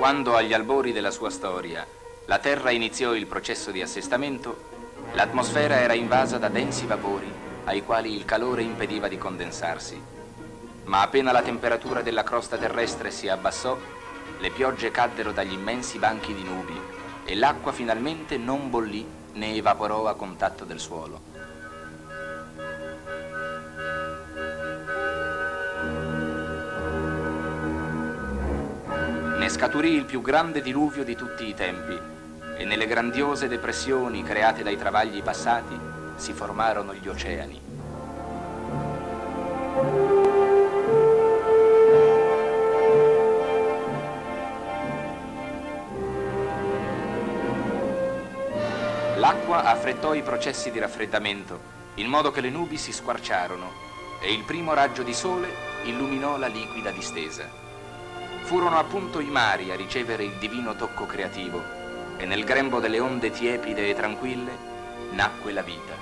Quando agli albori della sua storia la Terra iniziò il processo di assestamento, l'atmosfera era invasa da densi vapori ai quali il calore impediva di condensarsi. Ma appena la temperatura della crosta terrestre si abbassò, le piogge caddero dagli immensi banchi di nubi e l'acqua finalmente non bollì né evaporò a contatto del suolo. Ne scaturì il più grande diluvio di tutti i tempi e nelle grandiose depressioni create dai travagli passati si formarono gli oceani. L'acqua affrettò i processi di raffreddamento, in modo che le nubi si squarciarono e il primo raggio di sole illuminò la liquida distesa. Furono appunto i mari a ricevere il divino tocco creativo e nel grembo delle onde tiepide e tranquille nacque la vita.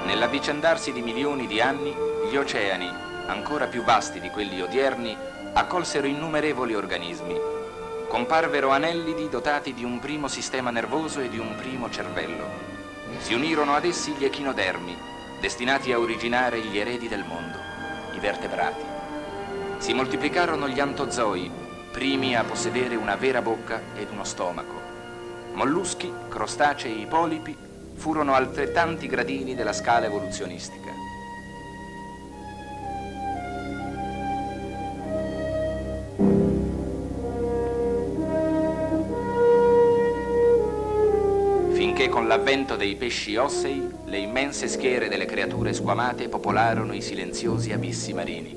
Nell'avvicendarsi di milioni di anni, gli oceani, ancora più vasti di quelli odierni, accolsero innumerevoli organismi. Comparvero anellidi dotati di un primo sistema nervoso e di un primo cervello. Si unirono ad essi gli echinodermi, destinati a originare gli eredi del mondo, i vertebrati. Si moltiplicarono gli antozoi, primi a possedere una vera bocca ed uno stomaco. Molluschi, crostacei, polipi furono altrettanti gradini della scala evoluzionistica. Finché con l'avvento dei pesci ossei, le immense schiere delle creature squamate popolarono i silenziosi abissi marini.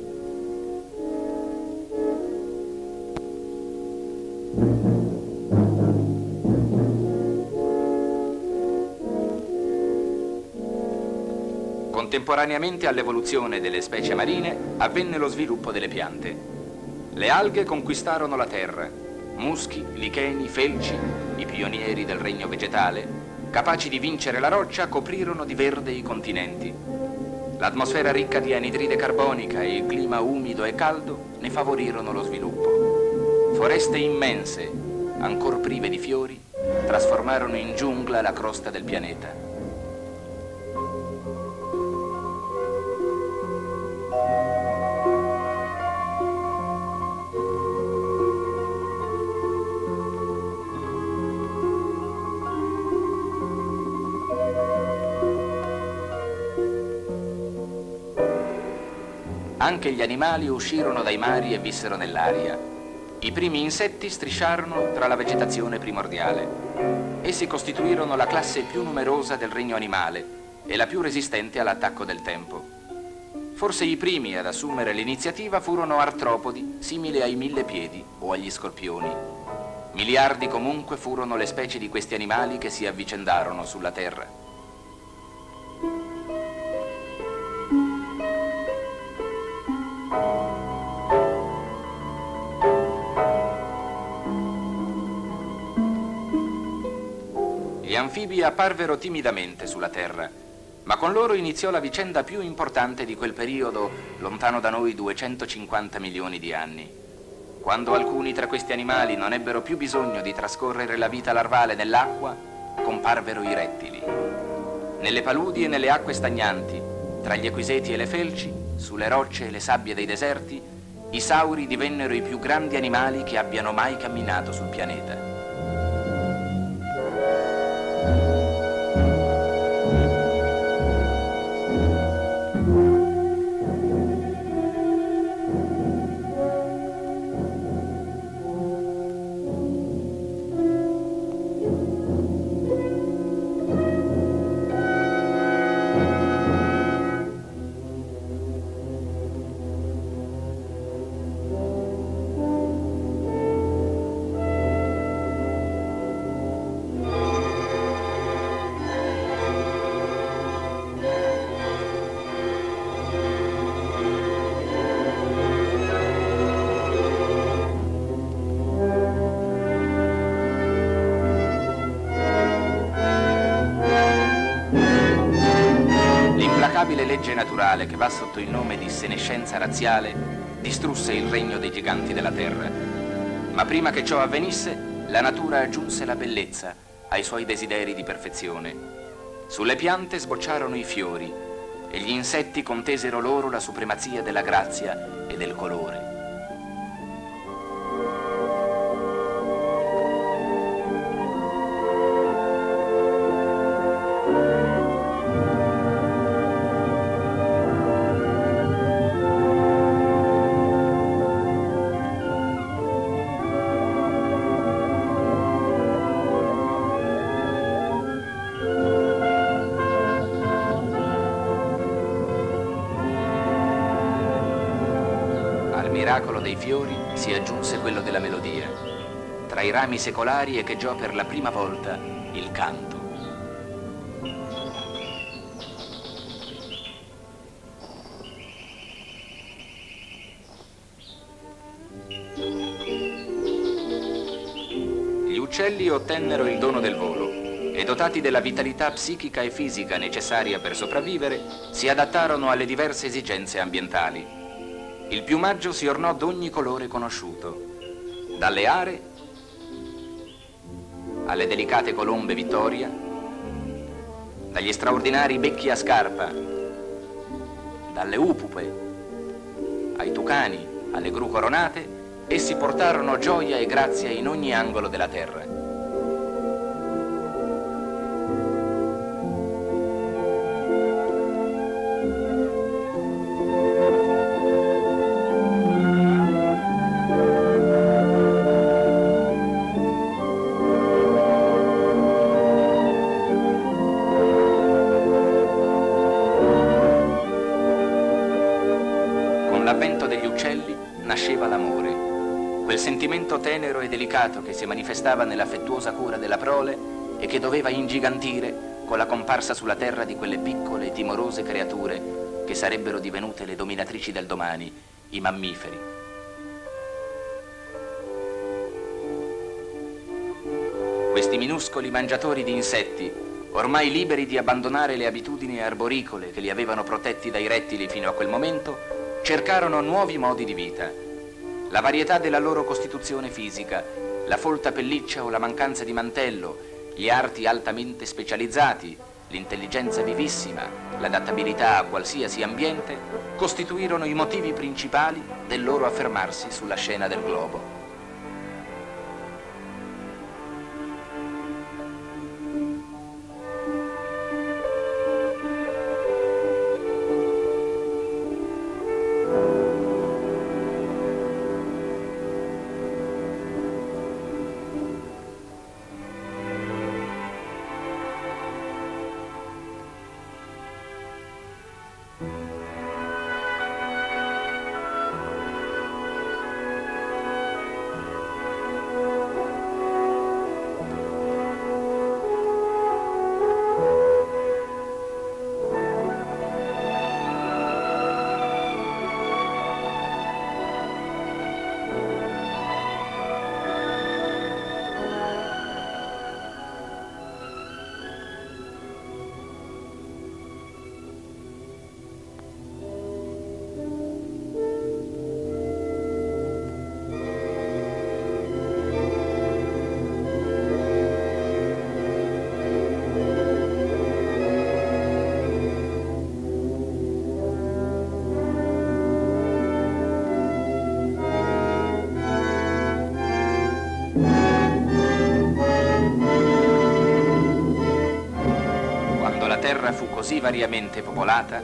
Contemporaneamente all'evoluzione delle specie marine avvenne lo sviluppo delle piante. Le alghe conquistarono la terra. Muschi, licheni, felci, i pionieri del regno vegetale, capaci di vincere la roccia, coprirono di verde i continenti. L'atmosfera ricca di anidride carbonica e il clima umido e caldo ne favorirono lo sviluppo. Foreste immense, ancor prive di fiori, trasformarono in giungla la crosta del pianeta. Anche gli animali uscirono dai mari e vissero nell'aria. I primi insetti strisciarono tra la vegetazione primordiale. Essi costituirono la classe più numerosa del regno animale e la più resistente all'attacco del tempo. Forse i primi ad assumere l'iniziativa furono artropodi, simili ai millepiedi o agli scorpioni. Miliardi comunque furono le specie di questi animali che si avvicendarono sulla Terra. Gli anfibi apparvero timidamente sulla Terra, ma con loro iniziò la vicenda più importante di quel periodo, lontano da noi 250 milioni di anni, quando alcuni tra questi animali non ebbero più bisogno di trascorrere la vita larvale nell'acqua, comparvero i rettili. Nelle paludi e nelle acque stagnanti, tra gli equiseti e le felci, sulle rocce e le sabbie dei deserti, i sauri divennero i più grandi animali che abbiano mai camminato sul pianeta. inesorabile legge naturale che va sotto il nome di senescenza razziale distrusse il regno dei giganti della terra. Ma prima che ciò avvenisse, la natura aggiunse la bellezza ai suoi desideri di perfezione. Sulle piante sbocciarono i fiori e gli insetti contesero loro la supremazia della grazia e del colore. Al miracolo dei fiori si aggiunse quello della melodia. Tra i rami secolari echeggiò per la prima volta il canto. Gli uccelli ottennero il dono del volo e, dotati della vitalità psichica e fisica necessaria per sopravvivere, si adattarono alle diverse esigenze ambientali. Il piumaggio si ornò d'ogni colore conosciuto, dalle are alle delicate colombe Vittoria, dagli straordinari becchi a scarpa, dalle upupe ai tucani, alle gru coronate, essi portarono gioia e grazia in ogni angolo della terra. Con l'avvento degli uccelli nasceva l'amore, quel sentimento tenero e delicato che si manifestava nell'affettuosa cura della prole e che doveva ingigantire con la comparsa sulla terra di quelle piccole e timorose creature che sarebbero divenute le dominatrici del domani, i mammiferi. Questi minuscoli mangiatori di insetti, ormai liberi di abbandonare le abitudini arboricole che li avevano protetti dai rettili fino a quel momento, cercarono nuovi modi di vita. La varietà della loro costituzione fisica, la folta pelliccia o la mancanza di mantello, gli arti altamente specializzati, l'intelligenza vivissima, l'adattabilità a qualsiasi ambiente, costituirono i motivi principali del loro affermarsi sulla scena del globo. terra fu così variamente popolata,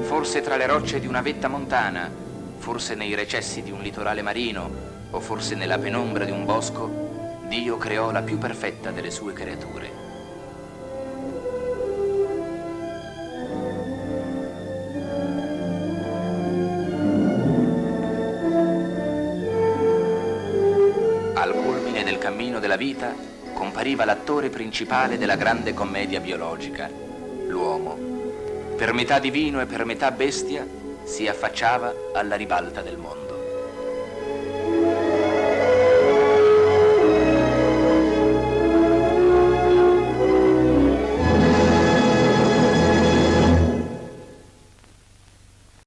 forse tra le rocce di una vetta montana, forse nei recessi di un litorale marino, o forse nella penombra di un bosco, Dio creò la più perfetta delle sue creature. Al culmine del cammino della vita compariva l'attore principale della grande commedia biologica, l'uomo. Per metà divino e per metà bestia si affacciava alla ribalta del mondo.